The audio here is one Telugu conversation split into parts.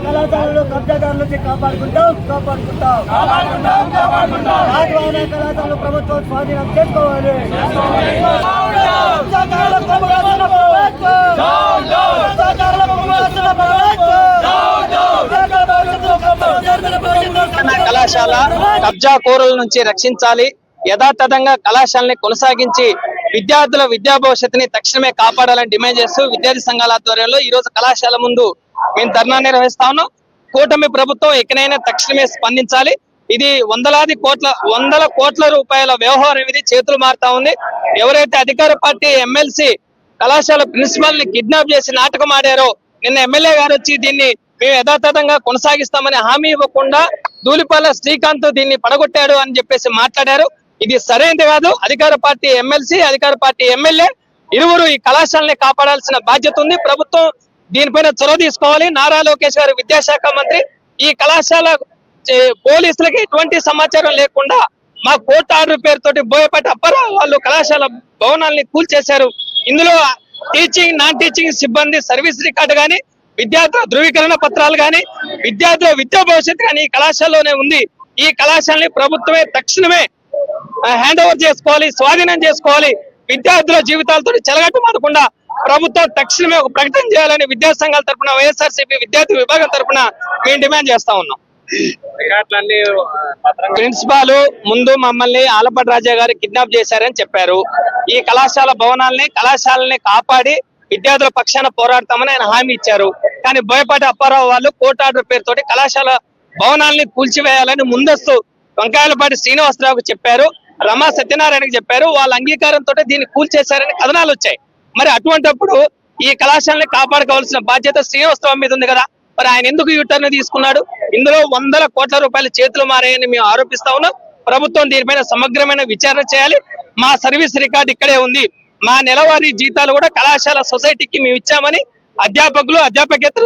కళాశాలలో కబ్జాదారుల నుంచి కాపాడుకుంటాం కళాశాలలో ప్రభుత్వం స్వాధీనం చేసుకోవాలి. కళాశాల కబ్జా కోరుల నుంచి రక్షించాలి, యథాతథంగా కళాశాలని కొనసాగించి విద్యార్థుల విద్యా భవిష్యత్తుని తక్షణమే కాపాడాలని డిమాండ్ చేస్తూ విద్యార్థి సంఘాల ఆధ్వర్యంలో ఈ రోజు కళాశాల ముందు మేము ధర్నా నిర్వహిస్తా ఉన్నాం. కూటమి ప్రభుత్వం ఎక్కడైనా తక్షణమే స్పందించాలి. ఇది వందల కోట్ల రూపాయల వ్యవహారం, ఇది చేతులు మారుతా ఉంది. ఎవరైతే అధికార పార్టీ ఎమ్మెల్సీ కళాశాల ప్రిన్సిపల్ ని కిడ్నాప్ చేసి నాటకం ఆడారో, నిన్న ఎమ్మెల్యే గారు వచ్చి దీన్ని మేము యథాతథంగా కొనసాగిస్తామని హామీ ఇవ్వకుండా ధూళిపాల శ్రీకాంత్ దీన్ని పడగొట్టాడు అని చెప్పేసి మాట్లాడారు. ఇది సరైనది కాదు. అధికార పార్టీ ఎమ్మెల్సీ, అధికార పార్టీ ఎమ్మెల్యే ఇరువురు ఈ కళాశాలని కాపాడాల్సిన బాధ్యత ఉంది. ప్రభుత్వం దీనిపైన చొరవ తీసుకోవాలి. నారా లోకేష్ గారు విద్యాశాఖ మంత్రి ఈ కళాశాల పోలీసులకి ఎటువంటి సమాచారం లేకుండా మా కోర్టు ఆర్డర్ పేరుతోటి బోయపాటి అప్పారావు వాళ్ళు కళాశాల భవనాల్ని కూల్చేశారు. ఇందులో టీచింగ్, నాన్ టీచింగ్ సిబ్బంది సర్వీస్ రికార్డు గాని, విద్యార్థుల ధృవీకరణ పత్రాలు గాని, విద్యార్థుల విద్యా భవిష్యత్తు కానీ ఈ కళాశాలలోనే ఉంది. ఈ కళాశాలని ప్రభుత్వమే తక్షణమే హ్యాండ్ ఓవర్ చేసుకోవాలి, స్వాధీనం చేసుకోవాలి. విద్యార్థుల జీవితాలతో చెలగట్టు మారకుండా ప్రభుత్వం తక్షణమే ఒక ప్రకటన చేయాలని విద్యా సంఘాల తరఫున, వైఎస్ఆర్సీపీ విద్యార్థి విభాగం తరఫున మేము డిమాండ్ చేస్తా ఉన్నాం. ప్రిన్సిపాల్ ముందు మమ్మల్ని ఆలపాటి రాజా గారు కిడ్నాప్ చేశారని చెప్పారు. ఈ కళాశాల కళాశాలని కాపాడి విద్యార్థుల పక్షాన పోరాడతామని ఆయన హామీ ఇచ్చారు. కానీ బోయపాటి అప్పారావు వాళ్ళు కోర్టు ఆర్డర్ పేరుతోటి కళాశాల భవనాల్ని కూల్చివేయాలని ముందస్తు వంకాయలపాటి శ్రీనివాసరావుకు చెప్పారు, రమా సత్యనారాయణకి చెప్పారు. వాళ్ళ అంగీకారంతో దీన్ని కూల్చేశారని కథనాలు వచ్చాయి. మరి అటువంటిప్పుడు ఈ కళాశాలని కాపాడుకోవాల్సిన బాధ్యత శ్రీనివాసరావు మీద ఉంది కదా. మరి ఆయన ఎందుకు యూటర్న్ తీసుకున్నాడు? ఇందులో వందల కోట్ల రూపాయల చేతులు మారాయని మేము ఆరోపిస్తా ఉన్నాం. ప్రభుత్వం దీనిపైన సమగ్రమైన విచారణ చేయాలి. మా సర్వీస్ రికార్డు ఇక్కడే ఉంది. మా నెలవారీ జీతాలు కూడా కళాశాల సొసైటీకి మేము ఇచ్చామని అధ్యాపకులు, అధ్యాపకేతర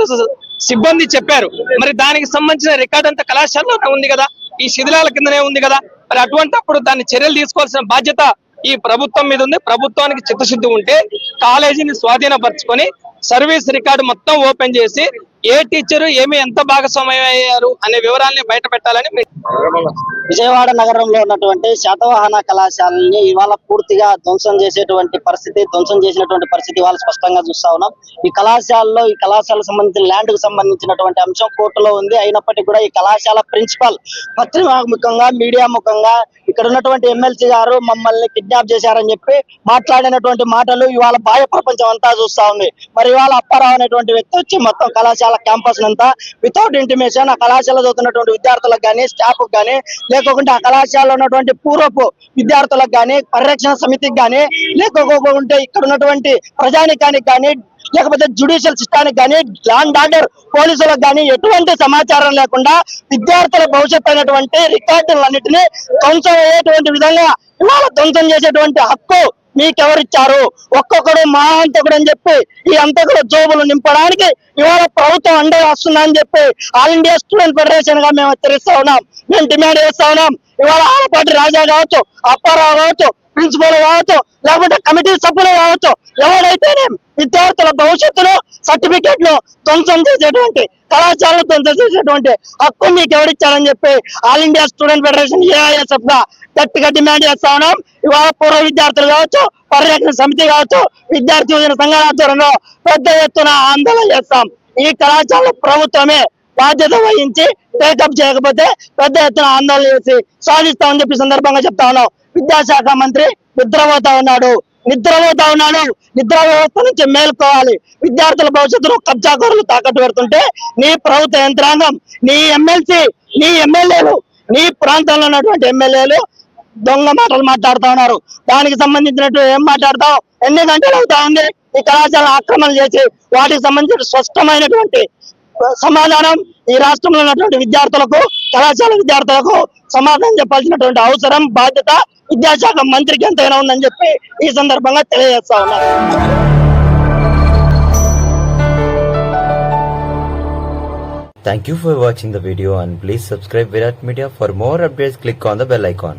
సిబ్బంది చెప్పారు. మరి దానికి సంబంధించిన రికార్డు అంతా కళాశాలలోనే ఉంది కదా, ఈ శిథిలాల కిందనే ఉంది కదా. మరి అటువంటిప్పుడు దాన్ని చర్యలు తీసుకోవాల్సిన బాధ్యత ఈ ప్రభుత్వం మీద ఉంది. ప్రభుత్వానికి చిత్తశుద్ధి ఉంటే కాలేజీని స్వాధీనపరచుకొని సర్వీస్ రికార్డు మొత్తం ఓపెన్ చేసి ఏ టీచరు ఎంత భాగస్వామ్యం అయ్యారు అనే వివరాలని బయట పెట్టాలని. విజయవాడ నగరంలో ఉన్నటువంటి శాతవాహన కళాశాలని ఇవాళ పూర్తిగా ధ్వంసం చేసినటువంటి పరిస్థితి ఇవాళ స్పష్టంగా చూస్తా ఉన్నాం. ఈ కళాశాలకు సంబంధించిన ల్యాండ్ కు సంబంధించినటువంటి అంశం కోర్టులో ఉంది. అయినప్పటికీ కూడా ఈ కళాశాల ప్రిన్సిపల్ పత్రికాముఖంగా, మీడియా ముఖంగా ఇక్కడ ఉన్నటువంటి ఎమ్మెల్సీ గారు మమ్మల్ని కిడ్నాప్ చేశారని చెప్పి మాట్లాడినటువంటి మాటలు ఇవాళ బాహ్య ప్రపంచం అంతా చూస్తా ఉంది. మరి ఇవాళ అప్పారావు అనేటువంటి వ్యక్తి వచ్చి మొత్తం కళాశాల క్యాంపస్ అంతా వితౌట్ ఇంటిమేషన్ ఆ కళాశాల చదువుతున్నటువంటి విద్యార్థులకు కానీ, స్టాఫ్ కానీ, లేకోకుంటే ఆ కళాశాలలో ఉన్నటువంటి పూర్వపు విద్యార్థులకు కానీ, పరిరక్షణ సమితికి కానీ, లేకపోతే ఇక్కడ ఉన్నటువంటి ప్రజానికానికి కానీ, లేకపోతే జ్యుడిషియల్ సిస్టానికి కానీ, ల్యాండ్ ఆర్డర్ పోలీసులకు కానీ ఎటువంటి సమాచారం లేకుండా విద్యార్థుల భవిష్యత్తు అయినటువంటి రికార్డులన్నింటినీ ధ్వంసం అయ్యేటువంటి విధంగా ఇవాళ ధ్వంసం చేసేటువంటి హక్కు మీకెవరిచ్చారు? ఒక్కొక్కడు మా అంతకుడు అని చెప్పి ఈ అంతకుడు జోబులు నింపడానికి ఇవాళ ప్రభుత్వం అండగా వస్తుందని చెప్పి ఆల్ ఇండియా స్టూడెంట్ ఫెడరేషన్ గా మేము హెచ్చరిస్తా ఉన్నాం, మేము డిమాండ్ చేస్తా ఉన్నాం. ఇవాళ ఆలపాటి రాజా కావచ్చు, అప్పారావు కావచ్చు, ప్రిన్సిపల్ కావచ్చు, లేకపోతే కమిటీ సభ్యులు కావచ్చు, ఎవరైతేనే విద్యార్థుల భవిష్యత్తులో సర్టిఫికెట్లు ధ్వంసం చేసేటువంటి, కళాశాలను ధ్వంసం చేసేటువంటి హక్కు మీకు ఎవరిచ్చారని చెప్పి all India student federation AISF గా గట్టిగా డిమాండ్ చేస్తా ఉన్నాం. ఇవాళ పూర్వ విద్యార్థులు కావచ్చు, పరిరక్షణ సమితి కావచ్చు, విద్యార్థి యువజన సంఘాల ఆధ్వర్యంలో పెద్ద ఎత్తున ఆందోళన చేస్తాం. ఈ కళాశాల ప్రభుత్వమే బాధ్యత వహించి టేకప్ చేయకపోతే పెద్ద ఎత్తున ఆందోళన చేసి సాధిస్తామని చెప్పి సందర్భంగా చెప్తా ఉన్నాం. విద్యాశాఖ మంత్రి నిద్ర వ్యవస్థ నుంచి మేల్కోవాలి. విద్యార్థుల భవిష్యత్తును కబ్జాకోరులు తాకట్టు పెడుతుంటే నీ ప్రభుత్వ యంత్రాంగం, నీ ఎమ్మెల్సీ, నీ ఎమ్మెల్యేలు, నీ ప్రాంతంలో ఉన్నటువంటి ఎమ్మెల్యేలు దొంగ మాటలు మాట్లాడుతూ ఉన్నారు. దానికి సంబంధించినట్టు ఏం మాట్లాడతావు? ఎన్ని గంటలు అవుతా ఉంది ఈ కళాశాల ఆక్రమణ చేసి వాటికి సంబంధించిన స్పష్టమైనటువంటి సమాధానం ఈ రాష్ట్రంలో ఉన్నటువంటి విద్యార్థులకు, కళాశాల విద్యార్థులకు సమాధానం చెప్పాల్సినటువంటి అవసరం, బాధ్యత విద్యాశాఖ మంత్రికి ఎంతైనా ఉందని చెప్పి ఈ సందర్భంగా తెలియజేస్తా ఉన్నారు. Thank you for watching the video and please subscribe Virat Media. For more updates, click on the bell icon.